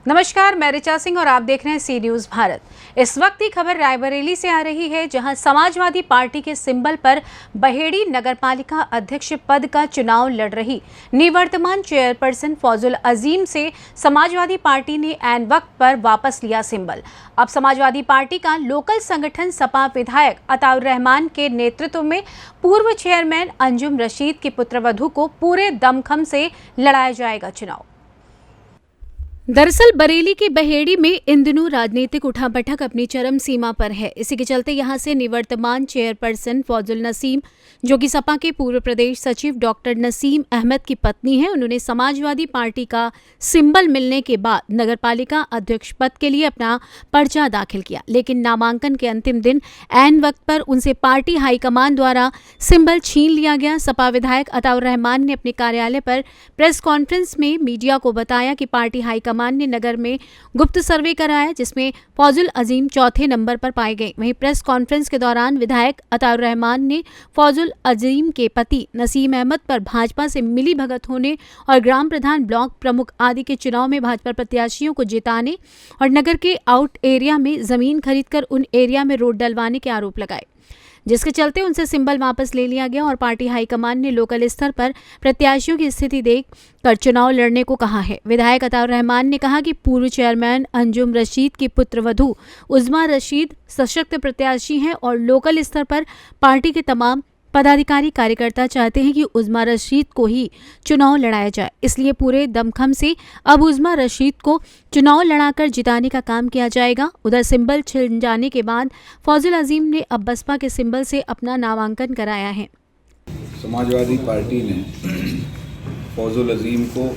नमस्कार, मैं ऋचा सिंह और आप देख रहे हैं सी न्यूज भारत। इस वक्त की खबर रायबरेली से आ रही है, जहां समाजवादी पार्टी के सिंबल पर बहेड़ी नगरपालिका अध्यक्ष पद का चुनाव लड़ रही निवर्तमान चेयरपर्सन फौजुल अजीम से समाजवादी पार्टी ने ऐन वक्त पर वापस लिया सिंबल। अब समाजवादी पार्टी का लोकल संगठन सपा विधायक अताउर रहमान के नेतृत्व में पूर्व चेयरमैन अंजुम रशीद की पुत्रवधू को पूरे दमखम से लड़ाया जाएगा चुनाव। दरअसल बरेली की बहेड़ी में इन दिनों राजनीतिक उठापटक अपनी चरम सीमा पर है। इसी के चलते यहां से निवर्तमान चेयरपर्सन फौजुल नसीम, जो कि सपा के पूर्व प्रदेश सचिव डॉक्टर नसीम अहमद की पत्नी हैं, उन्होंने समाजवादी पार्टी का सिंबल मिलने के बाद नगरपालिका अध्यक्ष पद के लिए अपना पर्चा दाखिल किया। लेकिन नामांकन के अंतिम दिन ऐन वक्त पर उनसे पार्टी हाईकमान द्वारा सिंबल छीन लिया गया। सपा विधायक अताउर रहमान ने अपने कार्यालय पर प्रेस कॉन्फ्रेंस में मीडिया को बताया कि पार्टी हाईकमान ने नगर में गुप्त सर्वे कराया, जिसमें फौजुल अजीम चौथे नंबर पर पाए गए। वहीं प्रेस कॉन्फ्रेंस के दौरान विधायक अताउर रहमान ने फौजुल अजीम के पति नसीम अहमद पर भाजपा से मिली भगत होने और ग्राम प्रधान, ब्लॉक प्रमुख आदि के चुनाव में भाजपा प्रत्याशियों को जिताने और नगर के आउट एरिया में जमीन खरीदकर उन एरिया में रोड डलवाने के आरोप लगाए, जिसके चलते उनसे सिंबल वापस ले लिया गया और पार्टी हाईकमान ने लोकल स्तर पर प्रत्याशियों की स्थिति देख कर चुनाव लड़ने को कहा है। विधायक अताउर रहमान ने कहा कि पूर्व चेयरमैन अंजुम रशीद की पुत्रवधू उज़मा रशीद सशक्त प्रत्याशी हैं और लोकल स्तर पर पार्टी के तमाम पदाधिकारी कार्यकर्ता चाहते हैं कि उज़मा रशीद को ही चुनाव लड़ाया जाए। इसलिए पूरे दमखम से अब उज़मा रशीद को चुनाव लड़ाकर जिताने का काम किया जाएगा। उधर सिंबल छिन जाने के बाद फौजुल अजीम ने अब बसपा के सिंबल से अपना नामांकन कराया है। समाजवादी पार्टी ने फौजुल अजीम को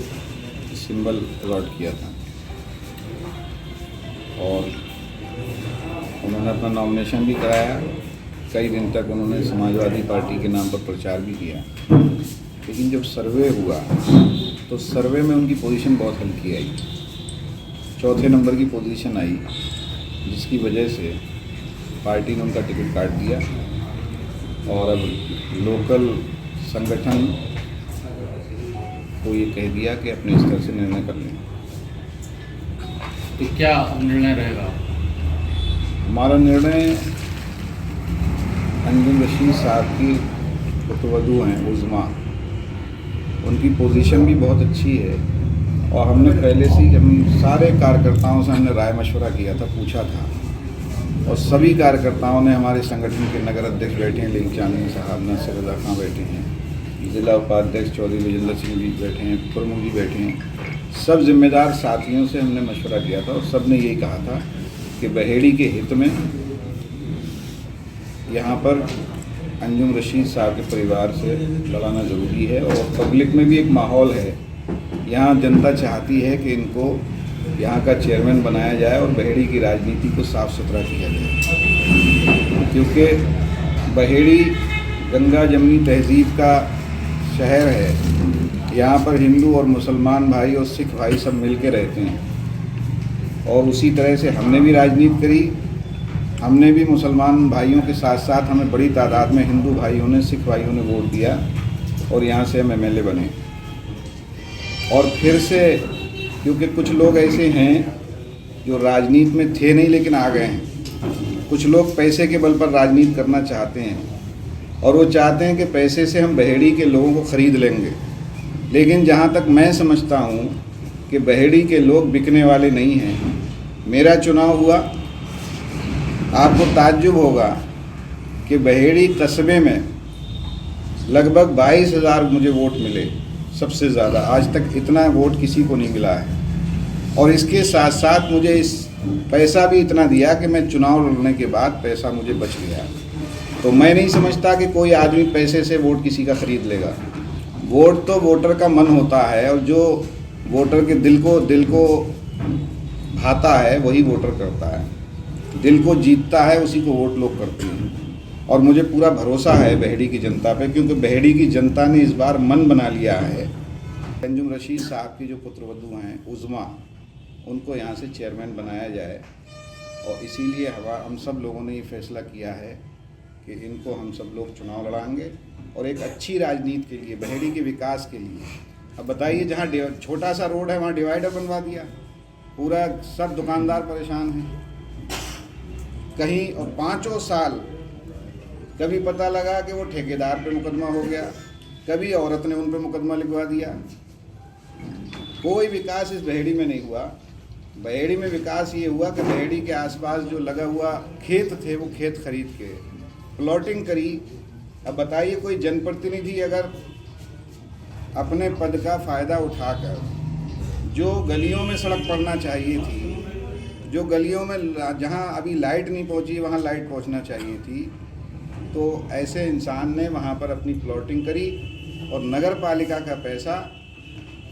सिंबल अलॉट किया था और उन्होंने अपना नॉमिनेशन भी कराया। कई दिन तक उन्होंने समाजवादी पार्टी के नाम पर प्रचार भी किया, लेकिन जब सर्वे हुआ तो सर्वे में उनकी पोजीशन बहुत हल्की आई, चौथे नंबर की पोजीशन आई, जिसकी वजह से पार्टी ने उनका टिकट काट दिया और अब लोकल संगठन को ये कह दिया कि अपने स्तर से निर्णय कर लें। तो क्या निर्णय रहेगा? हमारा निर्णय अंजुम रशीद साहब की पुत्रवधू हैं उज़मा, उनकी पोजीशन भी बहुत अच्छी है और हमने पहले से ही हम सारे कार्यकर्ताओं से हमने राय मशवरा किया था, पूछा था और सभी कार्यकर्ताओं ने, हमारे संगठन के नगर अध्यक्ष बैठे हैं लिंक चांदनी साहब, नसीर रज़ा खां बैठे हैं, जिला उपाध्यक्ष चौधरी विजेंद्र सिंह जी बैठे हैं, प्रमुख जी बैठे हैं, सब जिम्मेदार साथियों से हमने मशवरा किया था और सब ने यही कहा था कि बहेड़ी के हित में यहाँ पर अंजुम रशीद साहब के परिवार से लड़ाना ज़रूरी है और पब्लिक में भी एक माहौल है, यहाँ जनता चाहती है कि इनको यहाँ का चेयरमैन बनाया जाए और बहेड़ी की राजनीति को साफ़ सुथरा किया जाए, क्योंकि बहेड़ी गंगा जमनी तहजीब का शहर है। यहाँ पर हिंदू और मुसलमान भाई और सिख भाई सब मिल के रहते हैं और उसी तरह से हमने भी राजनीति करी। हमने भी मुसलमान भाइयों के साथ साथ हमें बड़ी तादाद में हिंदू भाइयों ने, सिख भाइयों ने वोट दिया और यहाँ से हम एमएलए बने। और फिर से, क्योंकि कुछ लोग ऐसे हैं जो राजनीति में थे नहीं लेकिन आ गए हैं, कुछ लोग पैसे के बल पर राजनीति करना चाहते हैं और वो चाहते हैं कि पैसे से हम बहेड़ी के लोगों को ख़रीद लेंगे। लेकिन जहाँ तक मैं समझता हूँ कि बहेड़ी के लोग बिकने वाले नहीं हैं। मेरा चुनाव हुआ, आपको ताज्जुब होगा कि बहेड़ी कस्बे में लगभग 22,000 मुझे वोट मिले, सबसे ज़्यादा। आज तक इतना वोट किसी को नहीं मिला है और इसके साथ साथ मुझे इस पैसा भी इतना दिया कि मैं चुनाव लड़ने के बाद पैसा मुझे बच गया। तो मैं नहीं समझता कि कोई आदमी पैसे से वोट किसी का ख़रीद लेगा। वोट तो वोटर का मन होता है और जो वोटर के दिल को भाता है वही वोटर करता है, दिल को जीतता है उसी को वोट लोग करते हैं। और मुझे पूरा भरोसा है बहेड़ी की जनता पे, क्योंकि बहेड़ी की जनता ने इस बार मन बना लिया है अंजुम रशीद साहब की जो पुत्रवधू हैं उज़मा, उनको यहाँ से चेयरमैन बनाया जाए। और इसीलिए हम सब लोगों ने ये फैसला किया है कि इनको हम सब लोग चुनाव लड़ाएंगे और एक अच्छी राजनीति के लिए, बहेड़ी के विकास के लिए। अब बताइए, जहाँ छोटा सा रोड है वहाँ डिवाइडर बनवा दिया, पूरा सब दुकानदार परेशान हैं कहीं, और 5 साल कभी पता लगा कि वो ठेकेदार पे मुकदमा हो गया, कभी औरत ने उन पे मुकदमा लिखवा दिया। कोई विकास इस बहेड़ी में नहीं हुआ। बहेड़ी में विकास ये हुआ कि बहेड़ी के आसपास जो लगा हुआ खेत थे वो खेत खरीद के प्लॉटिंग करी। अब बताइए, कोई जनप्रतिनिधि अगर अपने पद का फ़ायदा उठाकर जो गलियों में सड़क पड़ना चाहिए थी, जो गलियों में जहां अभी लाइट नहीं पहुंची वहां लाइट पहुंचना चाहिए थी, तो ऐसे इंसान ने वहां पर अपनी प्लॉटिंग करी और नगर पालिका का पैसा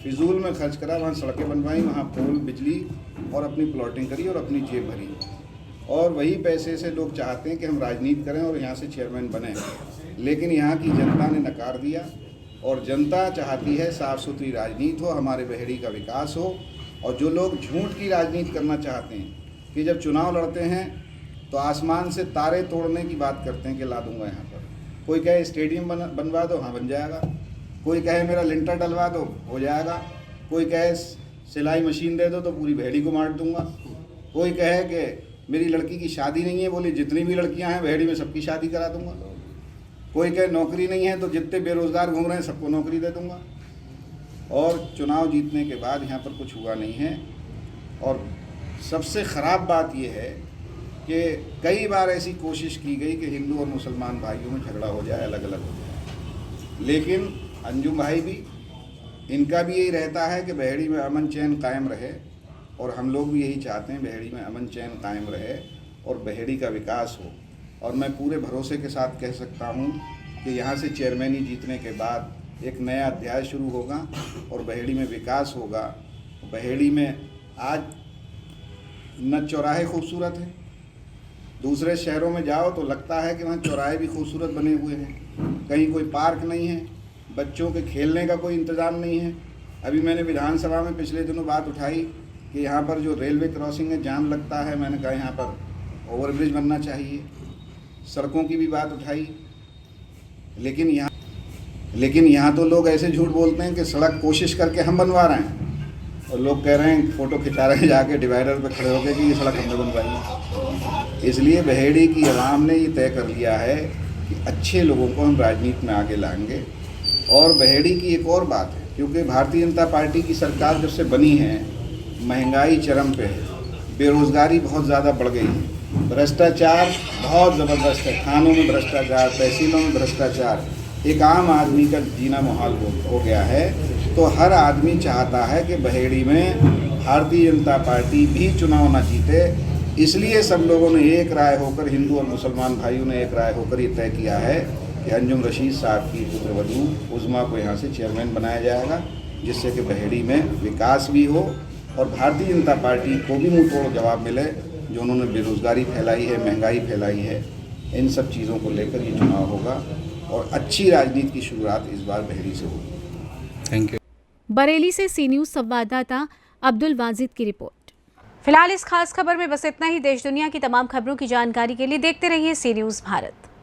फिजूल में खर्च करा, वहाँ सड़कें बनवाई, वहाँ पोल, बिजली और अपनी प्लॉटिंग करी और अपनी जेब भरी। और वही पैसे से लोग चाहते हैं कि हम राजनीति करें और यहाँ से चेयरमैन बने, लेकिन यहाँ की जनता ने नकार दिया। और जनता चाहती है साफ़ सुथरी राजनीति हो, हमारे बहेड़ी का विकास हो। और जो लोग झूठ की राजनीति करना चाहते हैं कि जब चुनाव लड़ते हैं तो आसमान से तारे तोड़ने की बात करते हैं कि ला दूंगा यहाँ पर, कोई कहे स्टेडियम बनवा दो, हाँ बन जाएगा, कोई कहे मेरा लिंटर डलवा दो, हो जाएगा, कोई कहे सिलाई मशीन दे दो तो पूरी बहेड़ी को मार दूंगा, कोई कहे कि मेरी लड़की की शादी नहीं है, बोले जितनी भी लड़कियां हैं बहेड़ी में सबकी शादी करा दूंगा, कोई कहे नौकरी नहीं है तो जितने बेरोज़गार घूम रहे हैं सबको नौकरी दे दूंगा। और चुनाव जीतने के बाद यहाँ पर कुछ हुआ नहीं है। और सबसे ख़राब बात यह है कि कई बार ऐसी कोशिश की गई कि हिंदू और मुसलमान भाइयों में झगड़ा हो जाए, अलग अलग हो जाए, लेकिन अंजुम भाई भी, इनका भी यही रहता है कि बहेड़ी में अमन चैन कायम रहे, और हम लोग भी यही चाहते हैं बहेड़ी में अमन चैन कायम रहे और बहेड़ी का विकास हो। और मैं पूरे भरोसे के साथ कह सकता हूँ कि यहाँ से चेयरमैनी जीतने के बाद एक नया अध्याय शुरू होगा और बहेड़ी में विकास होगा। बहेड़ी में आज न चौराहे खूबसूरत हैं, दूसरे शहरों में जाओ तो लगता है कि वहाँ चौराहे भी खूबसूरत बने हुए हैं, कहीं कोई पार्क नहीं है, बच्चों के खेलने का कोई इंतज़ाम नहीं है। अभी मैंने विधानसभा में पिछले दिनों बात उठाई कि यहाँ पर जो रेलवे क्रॉसिंग है जाम लगता है, मैंने कहा यहाँ पर ओवरब्रिज बनना चाहिए, सड़कों की भी बात उठाई, लेकिन यहाँ तो लोग ऐसे झूठ बोलते हैं कि सड़क कोशिश करके हम बनवा रहे हैं, और लोग कह रहे हैं, फ़ोटो खिंचा रहे हैं जाके डिवाइडर पर खड़े होकर कि ये सड़क हमने बनवाई है। इसलिए बहेड़ी की आवाम ने ये तय कर लिया है कि अच्छे लोगों को हम राजनीति में आगे लाएंगे। और बहेड़ी की एक और बात है, क्योंकि भारतीय जनता पार्टी की सरकार जब से बनी है महंगाई चरम पे है, बेरोज़गारी बहुत ज़्यादा बढ़ गई है, भ्रष्टाचार बहुत ज़बरदस्त है, थानों में भ्रष्टाचार, तहसीलों में भ्रष्टाचार, एक आम आदमी का जीना मुहाल हो गया है। तो हर आदमी चाहता है कि बहेड़ी में भारतीय जनता पार्टी भी चुनाव ना जीते। इसलिए सब लोगों ने एक राय होकर, हिंदू और मुसलमान भाइयों ने एक राय होकर ये तय किया है कि अंजुम रशीद साहब की पुत्रवधू उज़्मा को यहाँ से चेयरमैन बनाया जाएगा, जिससे कि बहेड़ी में विकास भी हो और भारतीय जनता पार्टी को भी मुँह तोड़ जवाब मिले जो उन्होंने बेरोज़गारी फैलाई है, महंगाई फैलाई है। इन सब चीज़ों को लेकर ये चुनाव होगा और अच्छी राजनीति की शुरुआत इस बार बहेड़ी से होगी। Thank you. बरेली से सी न्यूज़ संवाददाता अब्दुल वाजिद की रिपोर्ट। फिलहाल इस खास खबर में बस इतना ही। देश दुनिया की तमाम खबरों की जानकारी के लिए देखते रहिए सी न्यूज़ भारत।